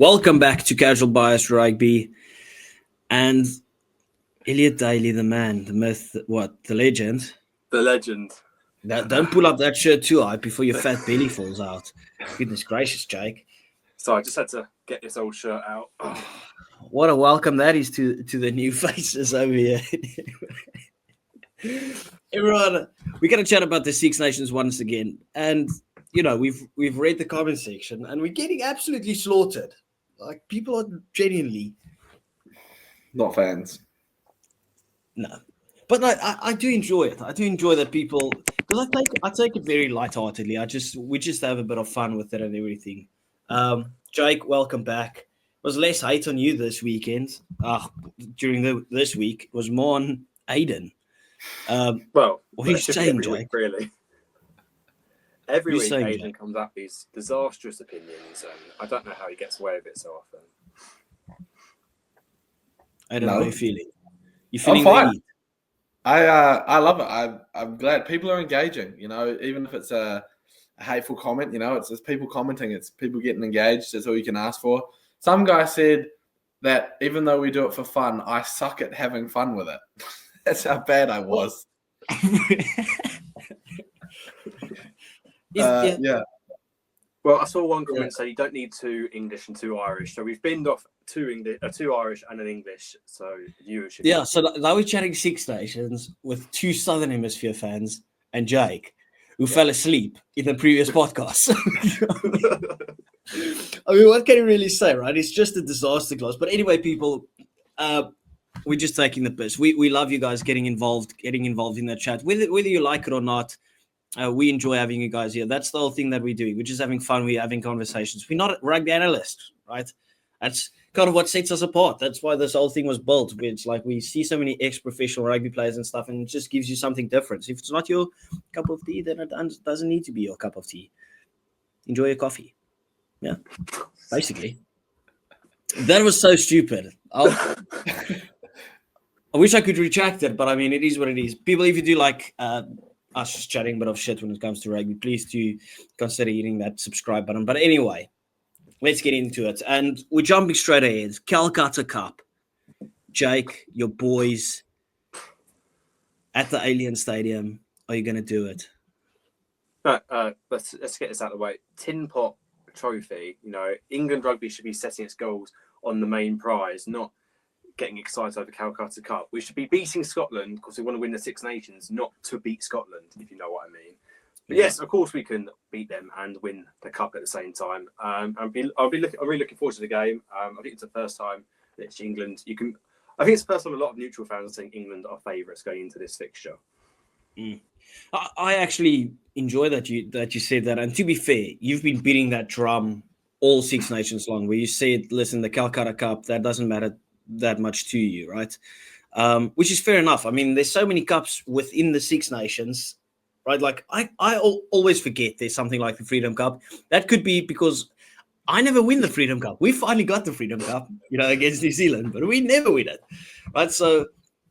Welcome back to Casual Bias Rugby. And Elliot Daly, the man, the myth, the legend. The legend. Don't pull up that shirt too high before your fat belly falls out. Goodness gracious, Jake. So I just had to get this old shirt out. What a welcome that is to the new faces over here. Everyone, we're going to chat about the Six Nations once again. And, you know, we've read the comment section and we're getting absolutely slaughtered. Like, people are genuinely not fans. No. But I do enjoy it. I do enjoy that people, because I take it very lightheartedly. We just have a bit of fun with it and everything. Jake, welcome back. It was less hate on you this weekend. During this week, it was more on Aiden. Well, what are you saying, Jake? Week, really. Every week, Aiden comes up with these disastrous opinions, and I don't know how he gets away with it so often. I don't know how you're feeling. You feeling fine. I love it. I'm glad people are engaging. You know, even if it's a hateful comment, you know, it's people commenting. It's people getting engaged. That's all you can ask for. Some guy said that even though we do it for fun, I suck at having fun with it. That's how bad I was. Yeah. Well, I saw one comment say you don't need 2 English and 2 Irish. So we've binned off 2 Irish and an English. So you should. Yeah. So now we're chatting Six Nations with 2 Southern Hemisphere fans and Jake, who fell asleep in the previous podcast. I mean, what can you really say, right? It's just a disaster class. But anyway, people, we're just taking the piss. We love you guys getting involved in that chat, whether you like it or not. We enjoy having you guys here. That's the whole thing that we're doing. We're just having fun. We're having conversations. We're not rugby analysts, right? That's kind of what sets us apart. That's why this whole thing was built. It's like we see so many ex-professional rugby players and stuff, and it just gives you something different. If it's not your cup of tea, then it doesn't need to be your cup of tea. Enjoy your coffee. Yeah, basically. That was so stupid. I wish I could retract it, but I mean, it is what it is. People, if you do like us just chatting a bit of shit when it comes to rugby, please do consider hitting that subscribe button. But anyway, let's get into it. And we're jumping straight ahead. Calcutta Cup. Jake, your boys at the Alien Stadium. Are you going to do it? Let's get this out of the way. Tin pot trophy. You know, England rugby should be setting its goals on the main prize, not getting excited over Calcutta Cup. We should be beating Scotland because we want to win the Six Nations, not to beat Scotland, if you know what I mean. But yes, of course we can beat them and win the cup at the same time. I'm really looking forward to the game. I think it's the first time that it's England. I think it's the first time a lot of neutral fans are saying England are favourites going into this fixture. I actually enjoy that you said that. And to be fair, you've been beating that drum all Six Nations long, where you said, listen, the Calcutta Cup, that doesn't matter that much to you, right? Which is fair enough. I mean, there's so many cups within the Six Nations, right? Like I always forget there's something like the Freedom Cup. That could be because I never win the Freedom Cup. We finally got the Freedom Cup, you know, against New Zealand, but we never win it, right? So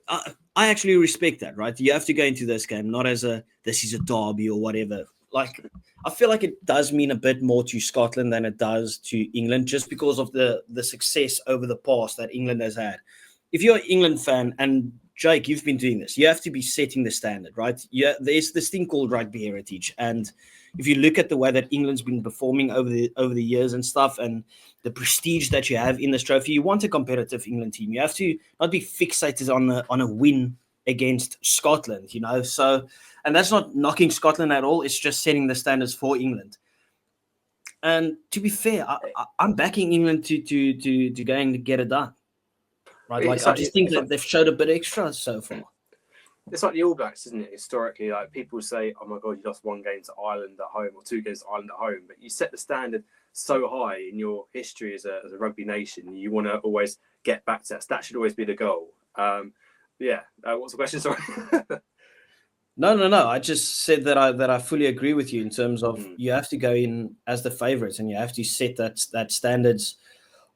I actually respect that, right? You have to go into this game not as this is a derby or whatever. Like, I feel like it does mean a bit more to Scotland than it does to England, just because of the success over the past that England has had. If you're an England fan, and Jake, you've been doing this, you have to be setting the standard, right? Yeah, there's this thing called rugby heritage, and if you look at the way that England's been performing over the years and stuff, and the prestige that you have in this trophy, you want a competitive England team. You have to not be fixated on a win against Scotland, you know. So, and that's not knocking Scotland at all. It's just setting the standards for England. And to be fair, I'm backing England to go and get it done. Right? Like, I just think that they've showed a bit extra so far. It's like the All Blacks, isn't it? Historically, like, people say, "Oh my God, you lost 1 game to Ireland at home or 2 games to Ireland at home," but you set the standard so high in your history as a rugby nation. You want to always get back to that. That should always be the goal. What's the question? Sorry. No. I just said that I fully agree with you in terms of you have to go in as the favourites and you have to set that standards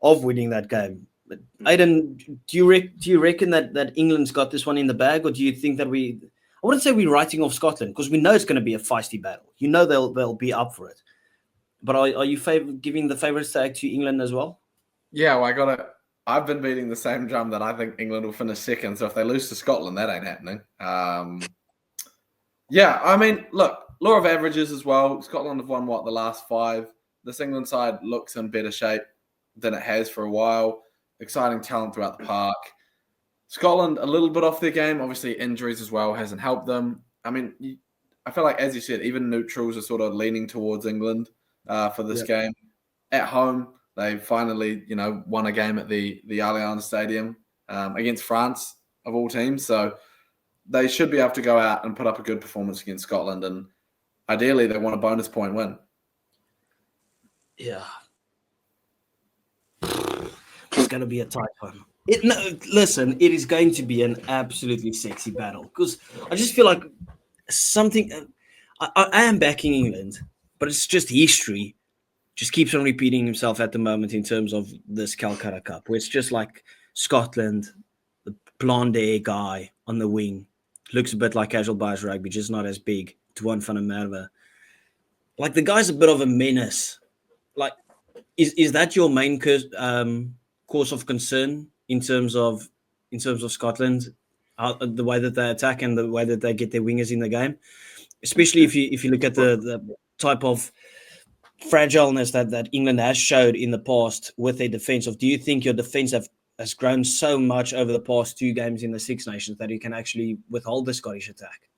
of winning that game. But Aiden, do you reckon that England's got this one in the bag, or do you think that I wouldn't say we're writing off Scotland, because we know it's going to be a feisty battle. You know they'll be up for it. But are you giving the favourites tag to England as well? Yeah, well, I've been beating the same drum that I think England will finish second. So if they lose to Scotland, that ain't happening. Yeah, I mean, look, law of averages as well. Scotland have won, the last 5. This England side looks in better shape than it has for a while. Exciting talent throughout the park. Scotland, a little bit off their game. Obviously, injuries as well hasn't helped them. I mean, I feel like, as you said, even neutrals are sort of leaning towards England for this game. At home, they finally, won a game at the Allianz Stadium against France, of all teams. So they should be able to go out and put up a good performance against Scotland, and ideally they want a bonus point win. Yeah. It's going to be a tight one. Listen, it is going to be an absolutely sexy battle because I just feel like something. I am backing England, but it's just history. Just keeps on repeating himself at the moment in terms of this Calcutta Cup, where it's just like Scotland, the blonde guy on the wing, looks a bit like CasualBiasRugby, just not as big. Divan van der Merwe. Like the guy's a bit of a menace. Like, is that your main cause of concern in terms of Scotland, the way that they attack and the way that they get their wingers in the game, especially if you look at the type of fragileness that England has showed in the past with their defense? Do you think your defense has grown so much over the past 2 games in the Six Nations that you can actually withhold the Scottish attack?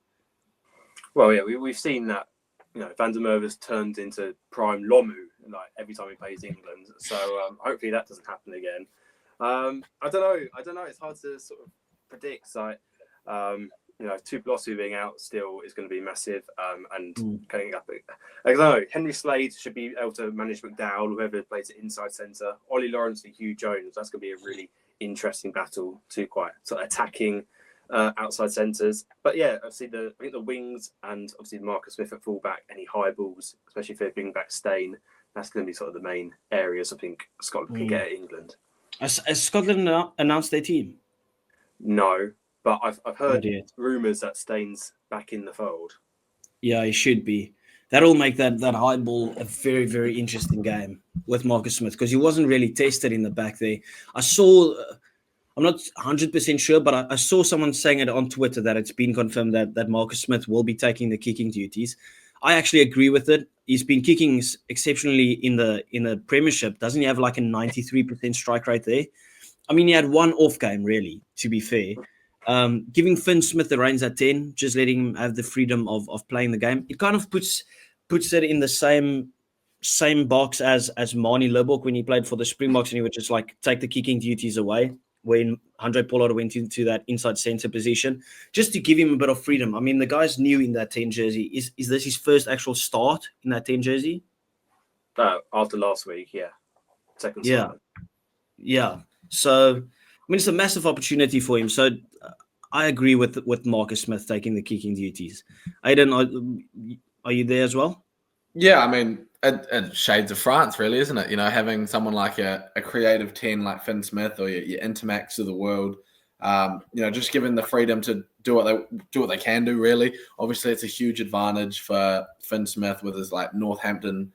Well, yeah, we've seen that. Van der Merwe's turned into prime Lomu like every time he plays England. So hopefully that doesn't happen again. I don't know. It's hard to sort of predict. Like, Superbru being out still is going to be massive. And going up, I don't know. Henry Slade should be able to manage McDowell, whoever plays it inside centre. Ollie Lawrence and Hugh Jones. That's going to be a really interesting battle. Two quite sort of attacking outside centres. But yeah, I think the wings and obviously Marcus Smith at fullback, any high balls, especially if they bring back Stain, that's going to be sort of the main areas I think Scotland can get at England. Has Scotland announced their team? No, but I've heard rumours that Stain's back in the fold. Yeah, he should be. That'll make that high ball a very, very interesting game with Marcus Smith because he wasn't really tested in the back there. I saw... I'm not 100% sure, but I saw someone saying it on Twitter that it's been confirmed that Marcus Smith will be taking the kicking duties. I actually agree with it. He's been kicking exceptionally in the Premiership. Doesn't he have like a 93% strike rate there? I mean, he had one off game, really, to be fair. Giving Finn Smith the reins at 10, just letting him have the freedom of playing the game. It kind of puts it in the same box as Marnie Lubbock when he played for the Springboks and he would just like take the kicking duties away. When Andre Pollard went into that inside centre position, just to give him a bit of freedom. I mean, the guy's new in that 10 jersey. Is this his first actual start in that 10 jersey? After last week, yeah. Second start. Yeah. So, I mean, it's a massive opportunity for him. So, I agree with Marcus Smith taking the kicking duties. Aidan, are you there as well? Yeah, I mean, it shades of France, really, isn't it? Having someone like a creative 10 like Finn Smith or your Intermax of the world, just giving the freedom to do what they can do, really. Obviously, it's a huge advantage for Finn Smith with his like Northampton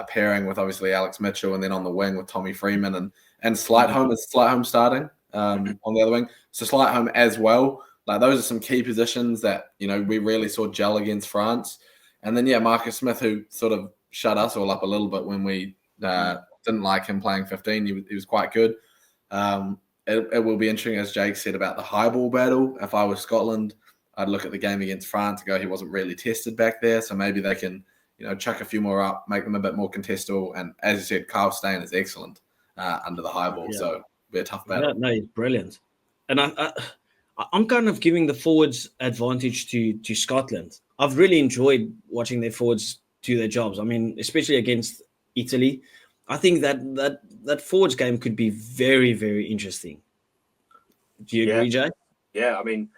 pairing with obviously Alex Mitchell, and then on the wing with Tommy Freeman and Slightholme is starting on the other wing. So Slightholme as well. Like those are some key positions that we really saw gel against France. And then, Marcus Smith, who sort of shut us all up a little bit when we didn't like him playing 15. He was quite good. It will be interesting, as Jake said, about the high ball battle. If I was Scotland, I'd look at the game against France and go, he wasn't really tested back there. So maybe they can, chuck a few more up, make them a bit more contestable. And as you said, Kyle Stain is excellent under the high ball. Yeah. So it'll be a tough battle. No, he's brilliant. And I'm kind of giving the forwards advantage to Scotland. I've really enjoyed watching their forwards do their jobs. I mean, especially against Italy. I think that forwards game could be very, very interesting. Do you agree, Jay? Yeah, I mean,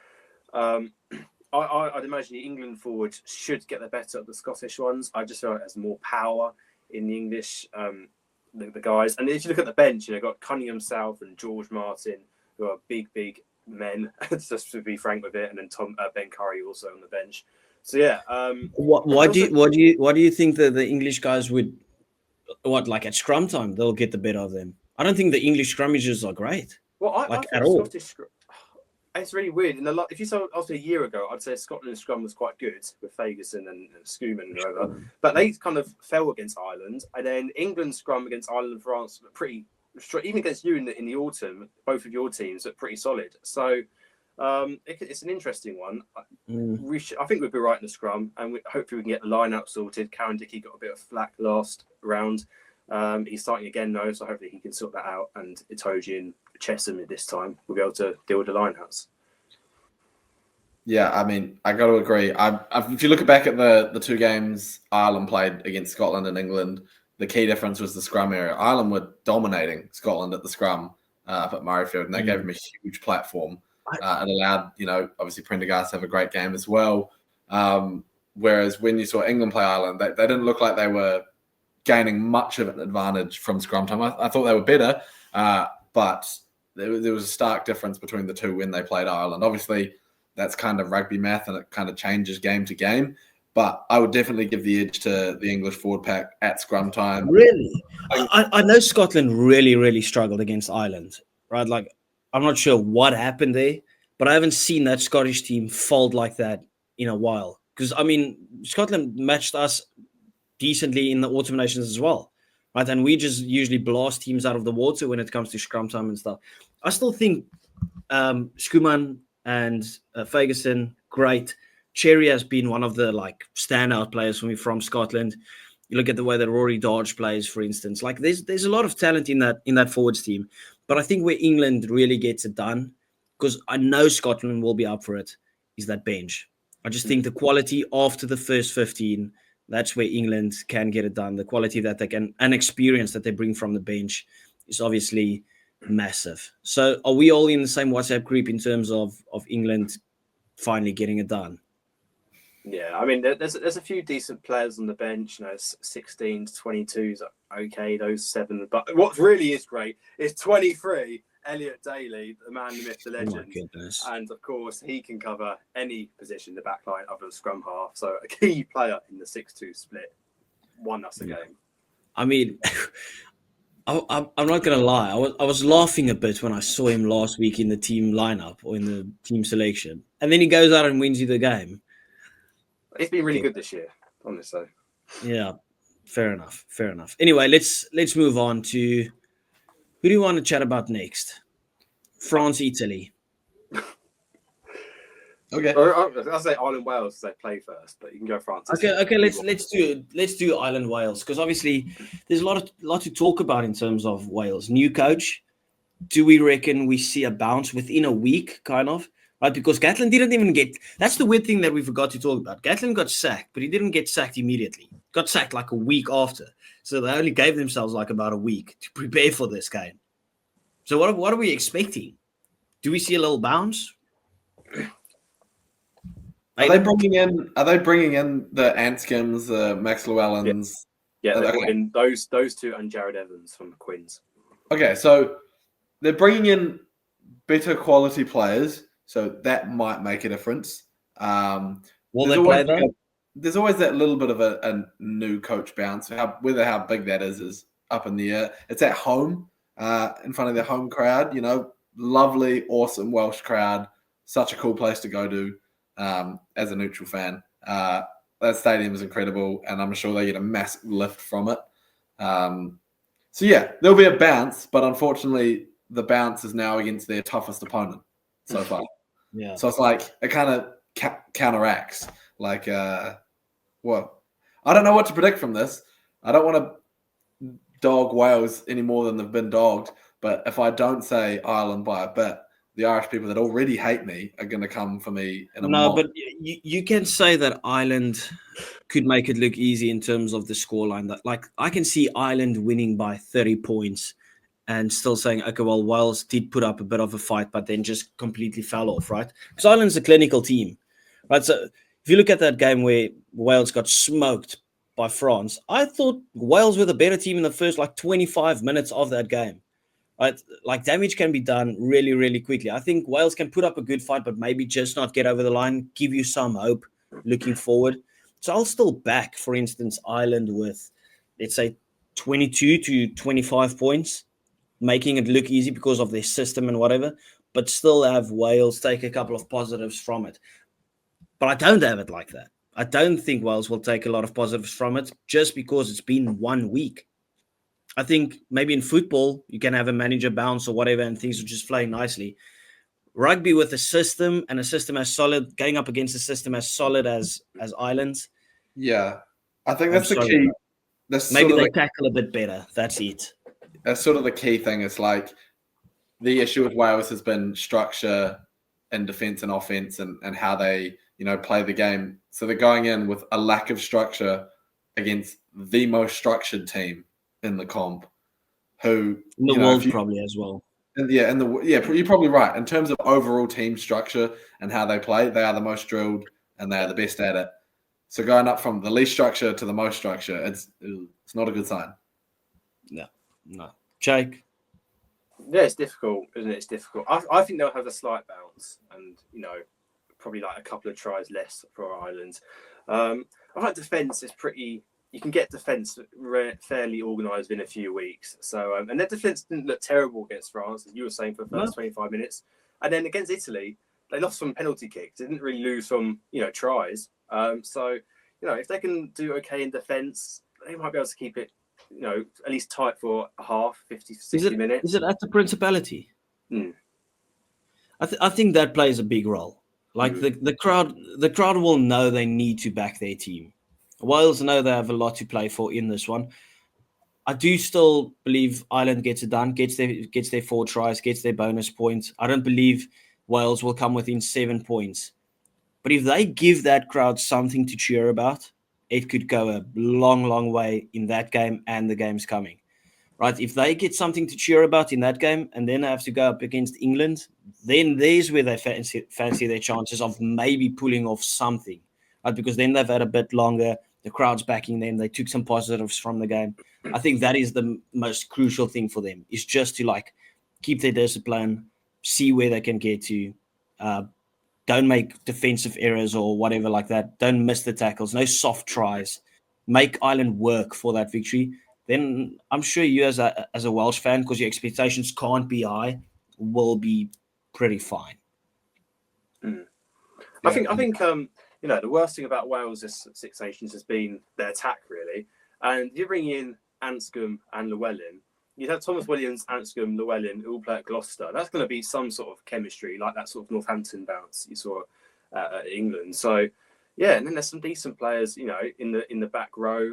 I'd imagine the England forwards should get the better of the Scottish ones. I just feel like there's more power in the English, the guys. And if you look at the bench, got Cunningham South and George Martin, who are big men, just to be frank with it, and then Ben Curry also on the bench. So yeah. Why do you think that the English guys would, like at scrum time, they'll get the better of them? I don't think the English scrummages are great, Well, I like thought at all. Scottish. It's really weird. If you saw after a year ago, I'd say Scotland's scrum was quite good with Ferguson and Schumann and whoever. But they kind of fell against Ireland, and then England's scrum against Ireland and France were pretty straight. Even against you in the autumn, both of your teams are pretty solid. So it's an interesting one. I think we'd be right in the scrum, and hopefully we can get the line out sorted. Karen Dickey got a bit of flack last round. He's starting again though, so hopefully he can sort that out. And Itoje and Chesham at this time will be able to deal with the lineouts. Yeah, I mean, I got to agree. If you look back at the two games Ireland played against Scotland and England, the key difference was the scrum area. Ireland were dominating Scotland at the scrum up at Murrayfield, and that gave them a huge platform. It allowed, obviously Prendergast to have a great game as well. Whereas when you saw England play Ireland, they didn't look like they were gaining much of an advantage from scrum time. I thought they were better, but there was a stark difference between the two when they played Ireland. Obviously, that's kind of rugby math, and it kind of changes game to game. But I would definitely give the edge to the English forward pack at scrum time. Really? I know Scotland really, really struggled against Ireland, right? Like, I'm not sure what happened there, but I haven't seen that Scottish team fold like that in a while. Because, I mean, Scotland matched us decently in the Autumn Nations as well, right? And we just usually blast teams out of the water when it comes to scrum time and stuff. I still think Schumann and Ferguson, great. Cherry has been one of the standout players for me from Scotland. You look at the way that Rory Dodge plays, for instance. Like there's a lot of talent in that forwards team. But I think where England really gets it done, because I know Scotland will be up for it, is that bench. I just think the quality after the first 15, that's where England can get it done. The quality that they can and experience that they bring from the bench is obviously massive. So are we all in the same WhatsApp group in terms of England finally getting it done? Yeah, I mean, there's a few decent players on the bench. 16 to 22s, okay, those 7. But what really is great is 23, Elliot Daly, the man, the myth, the legend. Oh my goodness. And of course, he can cover any position in the back line other than scrum half. So a key player in the 6-2 split won us a game. I mean, I'm not going to lie. I was laughing a bit when I saw him last week in the team lineup or in the team selection. And then he goes out and wins you the game. He's been really good this year, honestly. Yeah, fair enough. Anyway, let's move on to who do you want to chat about next? France, Italy. Okay. I'll say Ireland, Wales, they play first, but you can go France. Okay. Let's do Ireland, Wales, because obviously there's a lot to talk about in terms of Wales. New coach. Do we reckon we see a bounce within a week, kind of? Right, because Gatland didn't even get... That's the weird thing that we forgot to talk about. Gatland got sacked, but he didn't get sacked immediately. Got sacked like a week after. So they only gave themselves like about a week to prepare for this game. So what are we expecting? Do we see a little bounce? Are they bringing in the Anskims, the Max Llewellyns? Yeah, they're bringing those two and Jared Evans from the Quins. Okay, so they're bringing in better quality players. So that might make a difference. Will they play though? There's always that little bit of a new coach bounce. Whether how big that is up in the air. It's at home, in front of their home crowd. Lovely, awesome Welsh crowd. Such a cool place to go to as a neutral fan. That stadium is incredible, and I'm sure they get a massive lift from it. So yeah, there'll be a bounce, but unfortunately, the bounce is now against their toughest opponent so far. Yeah. So it's like it kind of counteracts. Like, I don't know what to predict from this. I don't want to dog Wales any more than they've been dogged. But if I don't say Ireland by a bit, the Irish people that already hate me are going to come for me in a mob. But you can say that Ireland could make it look easy in terms of the scoreline. That I can see Ireland winning by 30 points. And still saying, okay, well, Wales did put up a bit of a fight, but then just completely fell off, right? Because Ireland's a clinical team, right? So if you look at that game where Wales got smoked by France, I thought Wales were the better team in the first 25 minutes of that game, right? Damage can be done really, really quickly. I think Wales can put up a good fight, but maybe just not get over the line, give you some hope looking forward. So I'll still back, for instance, Ireland with, let's say, 22 to 25 points. making it look easy because of their system and whatever, but still have Wales take a couple of positives from it. But I don't have it like that. I don't think Wales will take a lot of positives from it just because it's been 1 week. I think maybe in football, you can have a manager bounce or whatever and things will just flow nicely. Rugby with a system and a system as solid, going up against a system as solid as Ireland's. Yeah, I think I'm that's the sorry, key. bro. That's Maybe sort of they tackle a bit better. That's it. that's sort of the key thing. It's like the issue with Wales has been structure in defence and offence and how they, play the game. So they're going in with a lack of structure against the most structured team in the comp, who In the world, probably as well. You're probably right. In terms of overall team structure and how they play, they are the most drilled and they are the best at it. So going up from the least structure to the most structure, it's not a good sign. No. Jake? Yeah, it's difficult, isn't it? It's difficult. I think they'll have a slight bounce and, probably like a couple of tries less for Ireland. I like defence is pretty... You can get defence fairly organised in a few weeks. So, and their defence didn't look terrible against France, as you were saying, for the first 25 minutes. And then against Italy, they lost from penalty kicks. They didn't really lose from, tries. So, if they can do okay in defence, they might be able to keep it, at least tight for a half, 50, 60 minutes. Is it at the Principality? I think that plays a big role. Like the crowd will know they need to back their team. Wales know they have a lot to play for in this one. I do still believe Ireland gets it done, gets their 4 tries, gets their bonus points. I don't believe Wales will come within 7 points. But if they give that crowd something to cheer about, it could go a long, long way in that game and the games coming. Right? If they get something to cheer about in that game and then have to go up against England, then there's where they fancy their chances of maybe pulling off something. Right? Because then they've had a bit longer. The crowd's backing them. They took some positives from the game. I think that is the most crucial thing for them, is just to keep their discipline, see where they can get to. Don't make defensive errors or whatever like that. Don't miss the tackles. No soft tries. Make Ireland work for that victory. Then I'm sure you as a Welsh fan, because your expectations can't be high, will be pretty fine. I think the worst thing about Wales this Six Nations has been their attack, really. And you bring in Anscombe and Llewellyn, you'd have Thomas Williams, Anscombe, Llewellyn, who all play at Gloucester. That's going to be some sort of chemistry, like that sort of Northampton bounce you saw at England. So, yeah, and then there's some decent players, in the back row.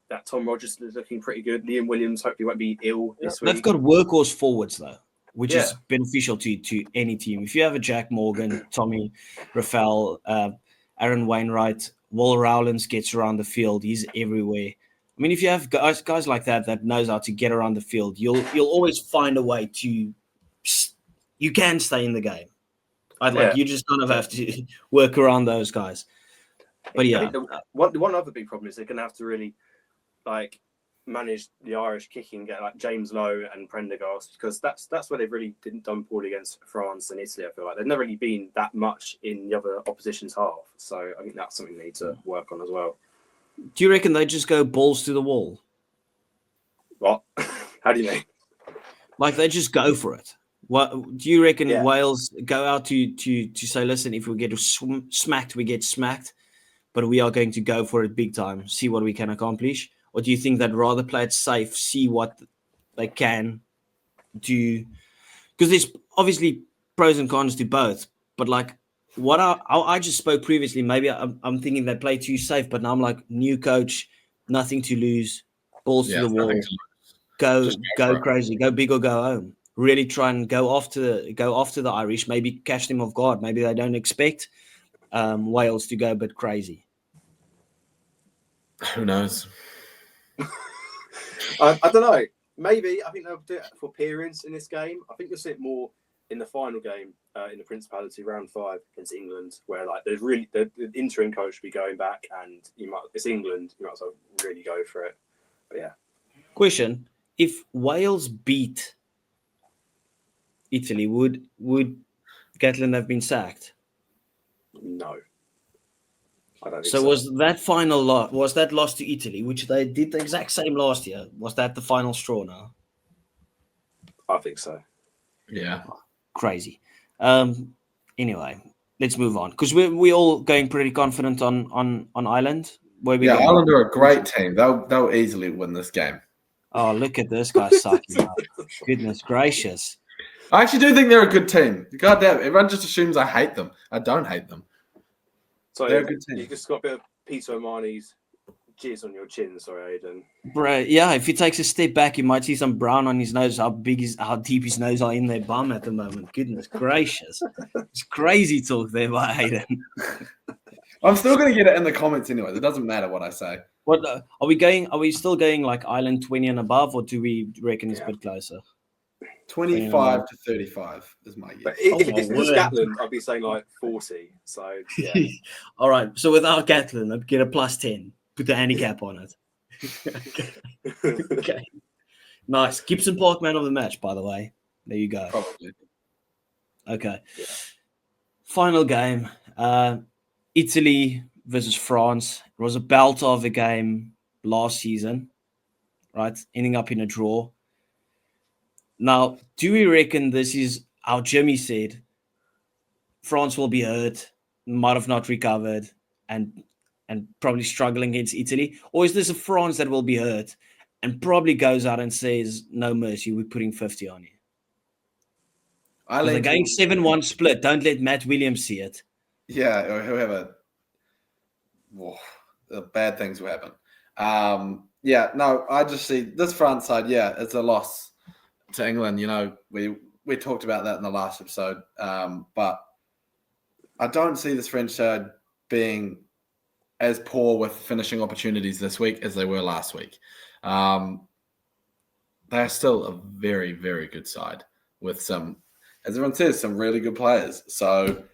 That Tom Rogers is looking pretty good. Liam Williams hopefully won't be ill this week. They've got workhorse forwards, though, which is beneficial to any team. If you have a Jack Morgan, Tommy Rafael, Aaron Wainwright, Will Rowlands gets around the field. He's everywhere. I mean, if you have guys like that knows how to get around the field, you'll always find a way to. You can stay in the game. You just kind of have to work around those guys. But yeah, one other big problem is they're going to have to really manage the Irish kicking, get James Lowe and Prendergast, because that's where they've really done poorly against France and Italy. I feel like they've never really been that much in the other opposition's half. So I think that's something they need to work on as well. Do you reckon they just go balls to the wall? What? How do you mean? They just go for it. What do you reckon? Wales go out to say, listen, if we get smacked, we get smacked, but we are going to go for it big time, see what we can accomplish? Or do you think they'd rather play it safe, see what they can do? Because there's obviously pros and cons to both, but what I just spoke previously, maybe I'm thinking they play too safe, but now I'm new coach, nothing to lose, balls to the wall, go crazy, go big or go home. Really try and go after the Irish, maybe catch them off guard. Maybe they don't expect Wales to go a bit crazy. Who knows? I don't know. Maybe I think they'll do it for appearance in this game. I think you'll see it more in the final game in the Principality round 5 against England, where there's really the interim coach will be going back, and it's England. You might as well really go for it. But yeah. Question: if Wales beat Italy, would Gatland have been sacked? No. I don't think so. Was that final loss? Was that loss to Italy, which they did the exact same last year? Was that the final straw now? I think so. Yeah. Crazy. Anyway, let's move on because we're all going pretty confident on Ireland. Where we Yeah, going? Ireland are a great team. They'll easily win this game. Oh, look at this guy sucking up. Goodness gracious. I actually do think they're a good team. God damn, everyone just assumes I hate them. I don't hate them. So They're a good team. you just got a bit of Peter O'Mahony's jizz on your chin. Sorry, Aidan. Bro, yeah, if he takes a step back, you might see some brown on his nose. How deep his nose are in their bum at the moment. Goodness gracious. It's crazy talk there by Hayden. I'm still going to get it in the comments anyway. It doesn't matter what I say. What are we still going like Ireland 20 and above, or do we reckon it's a bit closer? 25 to 35 is my guess. But if my it's word. Scotland, I'd be saying like 40. So yeah. All right. So without Gatlin, I'd get a +10. Put the handicap on it. Okay. Nice. Gibson Park man of the match, by the way. There you go. Probably. Okay. Yeah. Final game. Italy versus France. It was a belt of a game last season, right? Ending up in a draw. Now, do we reckon this is how Jimmy said France will be hurt, might have not recovered, and probably struggling against Italy? Or is this a France that will be hurt and probably goes out and says, no mercy, we're putting 50 on you? They're going 7-1 split. Don't let Matt Williams see it. Yeah, or whoever. Whoa, bad things will happen. Yeah, no, I just see this France side. Yeah, it's a loss to England. You know, we talked about that in the last episode. But I don't see this French side being as poor with finishing opportunities this week as they were last week. They're still a very, very good side with some, as everyone says, some really good players. So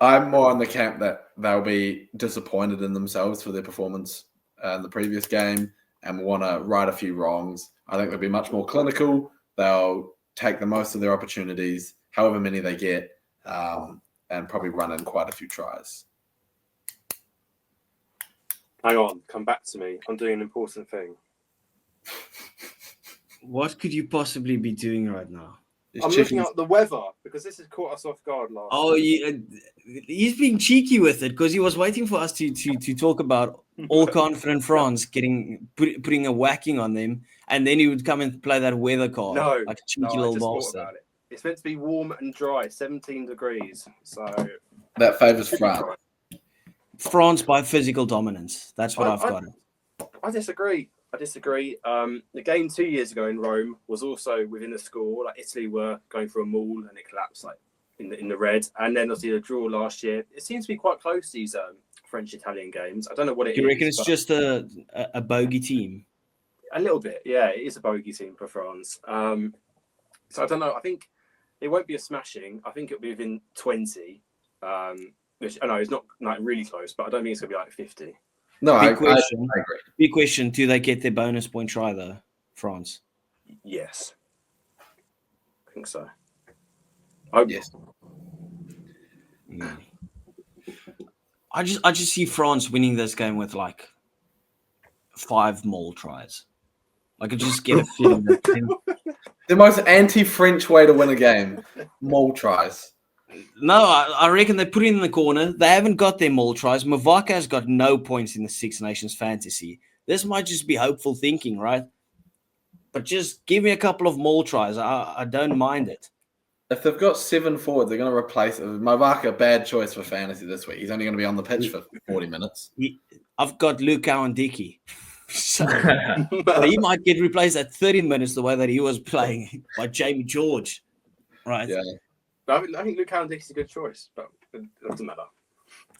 I'm more on the camp that they'll be disappointed in themselves for their performance in the previous game and want to right a few wrongs. I think they'll be much more clinical. They'll take the most of their opportunities, however many they get, and probably run in quite a few tries. Hang on, come back to me. I'm doing an important thing. What could you possibly be doing right now? I'm looking at the weather because this has caught us off guard last. Oh, he's being cheeky with it because he was waiting for us to talk about all confident France putting a whacking on them, and then he would come and play that weather card. No, like a cheeky little bastard. about it. It's meant to be warm and dry, 17 degrees. So that favors France. France by physical dominance. That's what I've got. I disagree. The game 2 years ago in Rome was also within the score. Like Italy were going for a maul and it collapsed like in the red. And then obviously the draw last year. It seems to be quite close, these French-Italian games. I don't know what it is. You reckon it's just a bogey team? A little bit, yeah. It is a bogey team for France. So I don't know. I think it won't be a smashing. I think it'll be within 20. Which I know is not like really close, but I don't think it's going to be like 50. No, I agree. Big question. Do they get their bonus point try though, France? Yes. I think so. Yes. I just see France winning this game with like 5 maul tries. I could just get a feeling that the most anti-French way to win a game, maul tries. No, I reckon they put it in the corner. They haven't got their maul tries. Mavaka has got no points in the Six Nations fantasy. This might just be hopeful thinking, right? But just give me a couple of maul tries. I don't mind it. If they've got 7 forwards, they're going to replace Mavaka. Bad choice for fantasy this week. He's only going to be on the pitch for 40 minutes. I've got Lukau and Dickey. So he might get replaced at 30 minutes the way that he was playing by Jamie George, right? Yeah. I think Luke Cowan is a good choice, but it doesn't matter.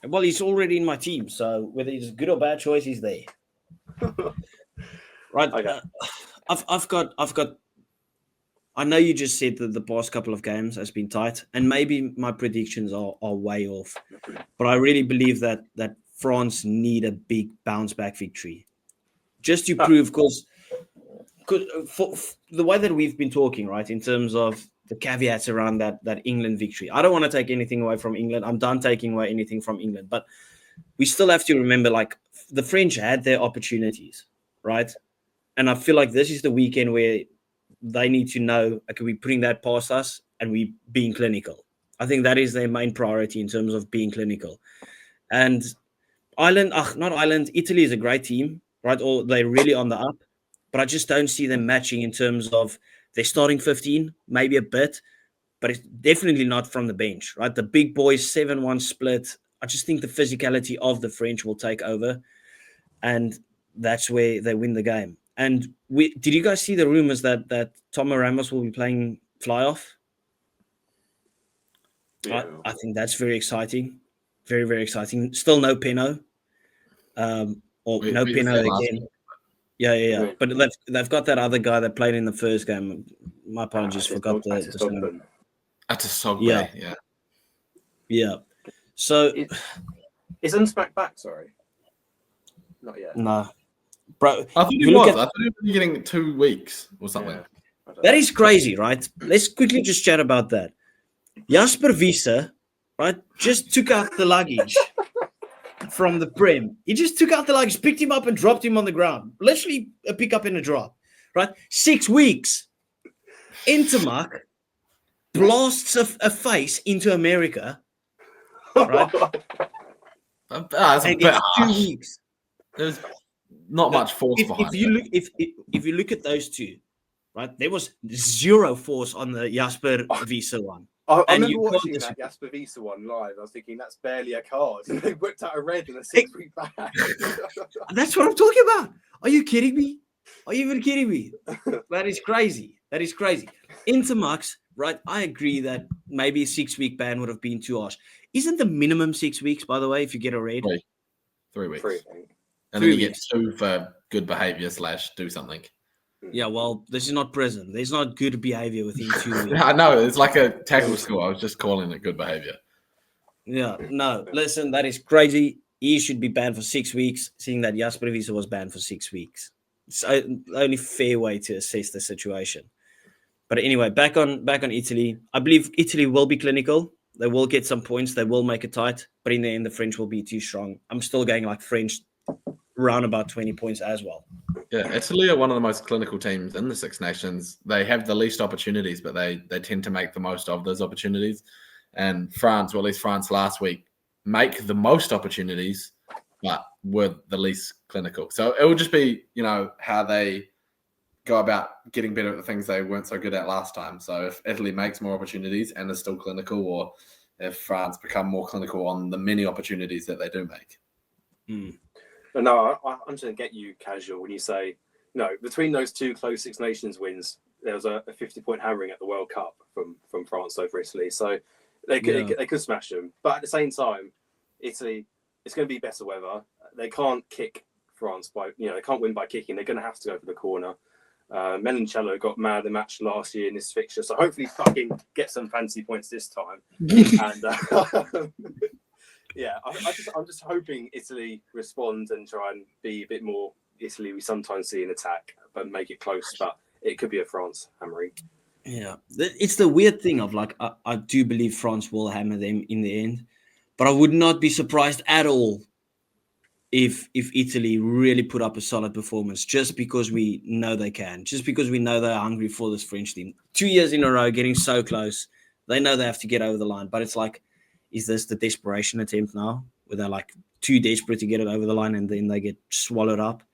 Well, he's already in my team, so whether he's a good or bad choice, he's there. Right. Okay. I've got. I know you just said that the past couple of games has been tight, and maybe my predictions are way off, but I really believe that France need a big bounce back victory, just to prove because for the way that we've been talking, right, in terms of the caveats around that England victory. I don't want to take anything away from England. I'm done taking away anything from England. But we still have to remember, like, the French had their opportunities, right? And I feel like this is the weekend where they need to know, okay, we're putting that past us and we being clinical. I think that is their main priority in terms of being clinical. And Italy is a great team, right? Or they're really on the up, but I just don't see them matching in terms of their starting 15, maybe a bit, but it's definitely not from the bench, right? The big boys, 7-1 split. I just think the physicality of the French will take over, and that's where they win the game. And did you guys see the rumors that Tomo Ramos will be playing fly-off? Yeah. I think that's very exciting. Very, very exciting. Still no Peno. No Peno again. Yeah. But they've got that other guy that played in the first game. My apologies, forgot the name. Atesogbe, yeah. So is Unsmack back? Sorry, not yet. Nah, bro. I thought he was. I thought he was getting 2 weeks or something. Yeah, that is crazy, right? Let's quickly just chat about that. Jasper Wiese, right, just took out the luggage from the Prem. He just took out the luggage, picked him up and dropped him on the ground. Literally a pick up and a drop, right? 6 weeks. Intermark blasts a face into America, right? That's a bit harsh. 2 weeks. There's not much force behind it. If you look at those two, right, there was zero force on the Jasper Wiese one. I remember watching that Jasper Wiese one live. I was thinking that's barely a card. And they whipped out a red in a 6-week bag. That's what I'm talking about. Are you kidding me? Are you even kidding me? That is crazy. That is crazy. Intermax, right? I agree that maybe a 6-week ban would have been too harsh. Isn't the minimum 6 weeks, by the way, if you get a red? 3 weeks. 3. And then you get 2 for good behavior / do something. Yeah, well, this is not prison. There's not good behavior within 2 weeks. I know. It's like a tackle school. I was just calling it good behavior. Yeah, no. Listen, that is crazy. He should be banned for 6 weeks, seeing that Jasper Wiese was banned for 6 weeks. It's the only fair way to assess the situation. But anyway, back on Italy. I believe Italy will be clinical. They will get some points. They will make it tight. But in the end, the French will be too strong. I'm still going like French around about 20 points as well. Yeah, Italy are one of the most clinical teams in the Six Nations. They have the least opportunities, but they tend to make the most of those opportunities. And France, or at least France last week, make the most opportunities, but were the least clinical. So it will just be, how they go about getting better at the things they weren't so good at last time. So if Italy makes more opportunities and is still clinical, or if France become more clinical on the many opportunities that they do make. No, I'm just going to get you casual when you say, between those two close Six Nations wins, there was a 50-point hammering at the World Cup from France over Italy. So they could smash them. But at the same time, Italy, it's going to be better weather. They can't kick France they can't win by kicking. They're going to have to go for the corner. Melancello got man of the match last year in this fixture. So hopefully fucking get some fancy points this time. And yeah, I'm just hoping Italy respond and try and be a bit more Italy we sometimes see in attack, but make it close. But it could be a France hammering. Yeah, it's the weird thing of I do believe France will hammer them in the end, but I would not be surprised at all if Italy really put up a solid performance, just because we know they can, just because we know they're hungry for this French team. 2 years in a row, getting so close, they know they have to get over the line, but it's like, is this the desperation attempt now, where they're like too desperate to get it over the line and then they get swallowed up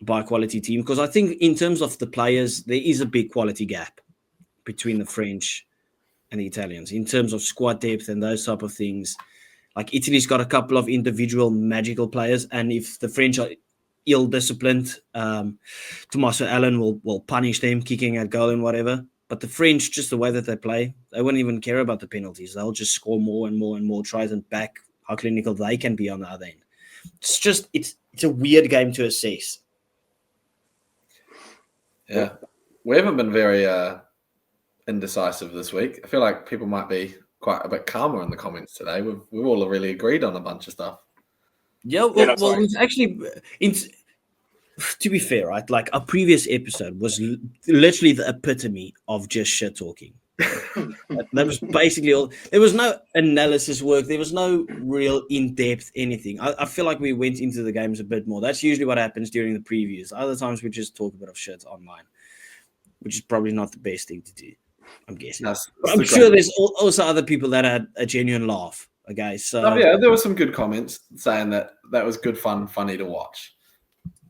by a quality team? Because I think in terms of the players, there is a big quality gap between the French and the Italians in terms of squad depth and those type of things. Like Italy's got a couple of individual magical players, and if the French are ill-disciplined, Tommaso Allen will punish them, kicking at goal and whatever. But the French, just the way that they play, they wouldn't even care about the penalties. They'll just score more and more and more tries and back how clinical they can be on the other end. It's a weird game to assess. Yeah. We haven't been very indecisive this week. I feel like people might be quite a bit calmer in the comments today. We've all really agreed on a bunch of stuff. Yeah, well we've actually... To be fair, right? Like our previous episode was literally the epitome of just shit talking. That was basically all. There was no analysis work. There was no real in-depth anything. I feel like we went into the games a bit more. That's usually what happens during the previews. Other times we just talk a bit of shit online. which is probably not the best thing to do, I'm guessing. That's But I'm sure there's also other people that had a genuine laugh. Okay, so yeah, there were some good comments saying that was good fun, funny to watch.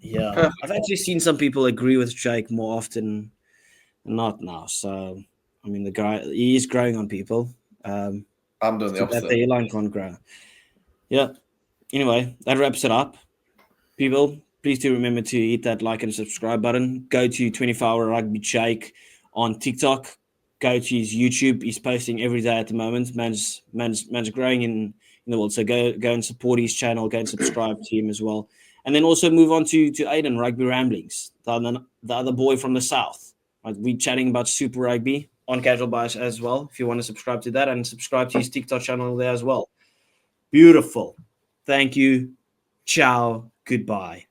Yeah, Perfect. I've actually seen some people agree with Jake more often than not now. So, I mean, the guy, he is growing on people. I'm doing the opposite. The airline can't grow. Yeah. Anyway, that wraps it up. People, please do remember to hit that like and subscribe button. Go to 24-hour Rugby Jake on TikTok. Go to his YouTube. He's posting every day at the moment. Man's growing in the world. So go and support his channel. Go and subscribe to him as well. And then also move on to Aiden, Rugby Ramblings, the other boy from the South. Right, we're chatting about Super Rugby on Casual Bias as well, if you want to subscribe to that, and subscribe to his TikTok channel there as well. Beautiful. Thank you. Ciao. Goodbye.